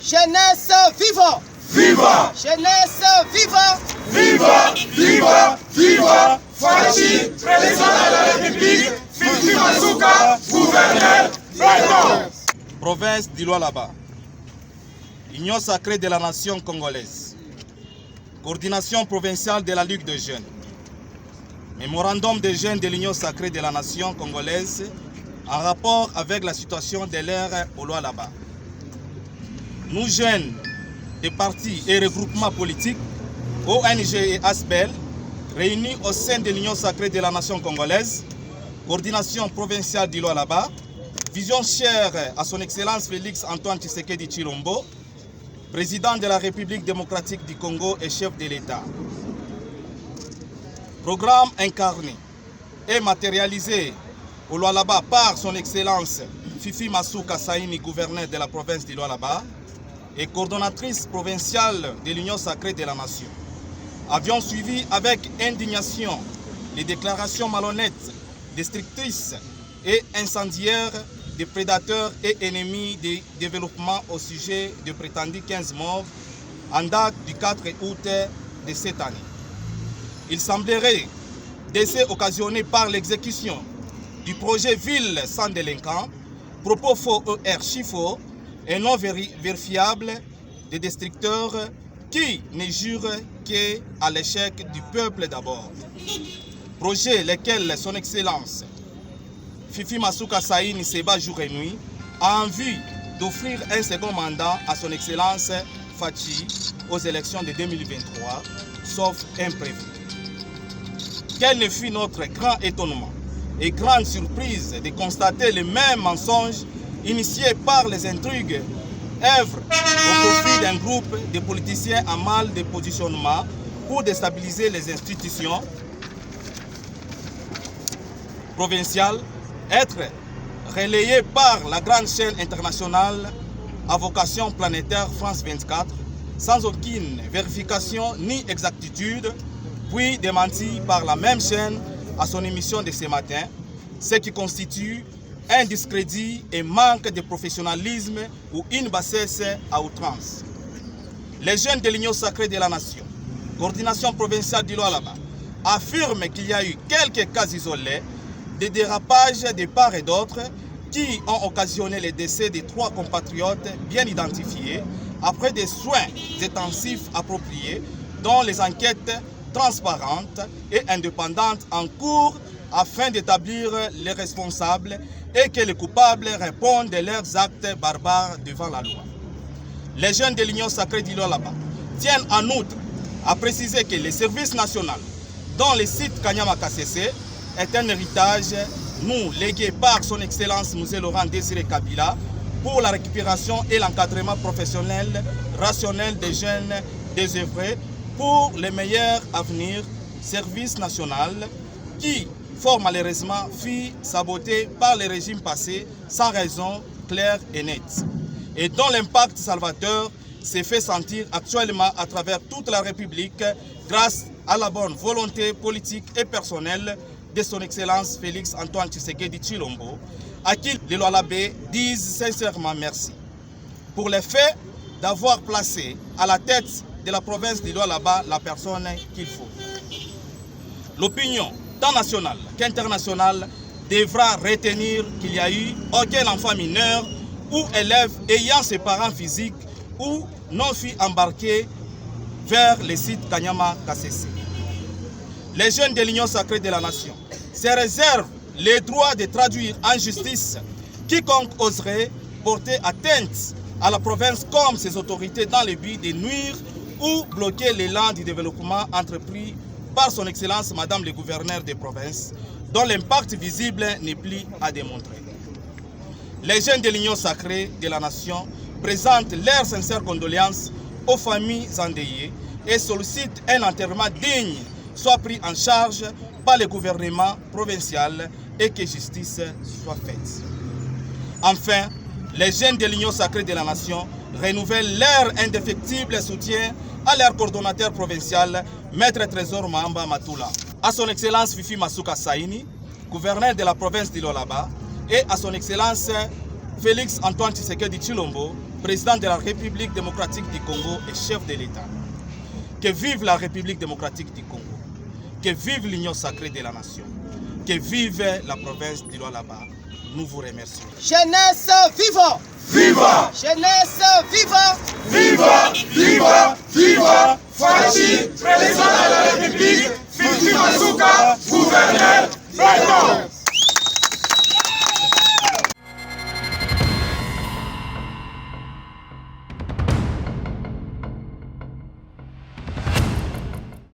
Jeunesse, viva! Viva! Jeunesse, viva! Viva! Viva! Viva! Fachi, président de la République, Fifi Masuka, gouverneur président. Province d'Ilo-Alaba, Union sacrée de la nation congolaise, coordination provinciale de la Ligue des jeunes, mémorandum des jeunes de l'Union sacrée de la nation congolaise en rapport avec la situation de l'ère au Lo-Alaba. Nous jeunes des partis et regroupements politiques, ONG et ASBEL, réunis au sein de l'Union sacrée de la nation congolaise, coordination provinciale d'Ilo-Alaba, vision chère à son Excellence Félix Antoine Tshisekedi Tshilombo, président de la République démocratique du Congo et chef de l'État. Programme incarné et matérialisé au Lo-Alaba par son Excellence Fifi Masuka Saini, gouverneur de la province de Lo-Alaba et coordonnatrice provinciale de l'Union sacrée de la nation. Avions suivi avec indignation les déclarations malhonnêtes, destructrices et incendiaires des prédateurs et ennemis du développement au sujet de prétendus 15 morts en date du 4 août de cette année. Il semblerait décès occasionnés par l'exécution du projet Ville sans délinquants, propos faux et archi-faux et non vérifiables des destructeurs qui ne jurent qu'à l'échec du peuple d'abord. Projet lesquels son Excellence Fifi Masuka Saini se bat jour et nuit en vue d'offrir un second mandat à son Excellence Fachi aux élections de 2023, sauf imprévu. Quel ne fut notre grand étonnement et grande surprise de constater les mêmes mensonges initiés par les intrigues, œuvre au profit d'un groupe de politiciens en mal de positionnement pour déstabiliser les institutions provinciales, être relayé par la grande chaîne internationale à vocation planétaire France 24 sans aucune vérification ni exactitude, puis démenti par la même chaîne à son émission de ce matin, ce qui constitue un discrédit et manque de professionnalisme ou une bassesse à outrance. Les jeunes de l'Union sacrée de la nation, coordination provinciale d'Ilo-Alaba, affirment qu'il y a eu quelques cas isolés de dérapages de part et d'autre qui ont occasionné le décès de 3 compatriotes bien identifiés après des soins intensifs appropriés dont les enquêtes transparentes et indépendantes en cours afin d'établir les responsables et que les coupables répondent de leurs actes barbares devant la loi. Les jeunes de l'Union sacrée d'Ilo-Alaba tiennent en outre à préciser que le service national dont le site Kanyama Kasese est un héritage nous légué par son Excellence Mzee Laurent Désiré Kabila pour la récupération et l'encadrement professionnel rationnel des jeunes désœuvrés pour le meilleur avenir, service national qui, fort malheureusement, fut saboté par les régimes passés sans raison claire et nette, et dont l'impact salvateur s'est fait sentir actuellement à travers toute la République grâce à la bonne volonté politique et personnelle de son Excellence Félix Antoine Tshisekedi Tshilombo, à qui les Lo-Alabais disent sincèrement merci pour le fait d'avoir placé à la tête de la province de Lo-Alaba la personne qu'il faut. L'opinion, tant nationale qu'internationale, devra retenir qu'il n'y a eu aucun enfant mineur ou élève ayant ses parents physiques ou non fut embarqué vers le site Kanyama Kasese. Les jeunes de l'Union sacrée de la nation se réservent le droit de traduire en justice quiconque oserait porter atteinte à la province comme ses autorités dans le but de nuire ou bloquer l'élan du développement entrepris par son Excellence Madame le gouverneur des provinces, dont l'impact visible n'est plus à démontrer. Les jeunes de l'Union sacrée de la nation présentent leurs sincères condoléances aux familles endeuillées et sollicitent un enterrement digne soit pris en charge par le gouvernement provincial et que justice soit faite. Enfin, les jeunes de l'Union sacrée de la nation renouvellent leur indéfectible soutien à leur coordonnateur provincial, Maître Trésor Mahamba Matula, à son Excellence Fifi Masuka Saini, gouverneur de la province d'Ilo-Alaba, et à son Excellence Félix Antoine Tshisekedi Tshilombo, président de la République démocratique du Congo et chef de l'État. Que vive la République démocratique du Congo. Que vive l'union sacrée de la nation. Que vive la province du Lualaba. Nous vous remercions. Jeunesse, viva! Viva! Jeunesse, viva! Viva! Viva! Viva! Fachi, président de la République, Fifi Masuka, gouverneur, président!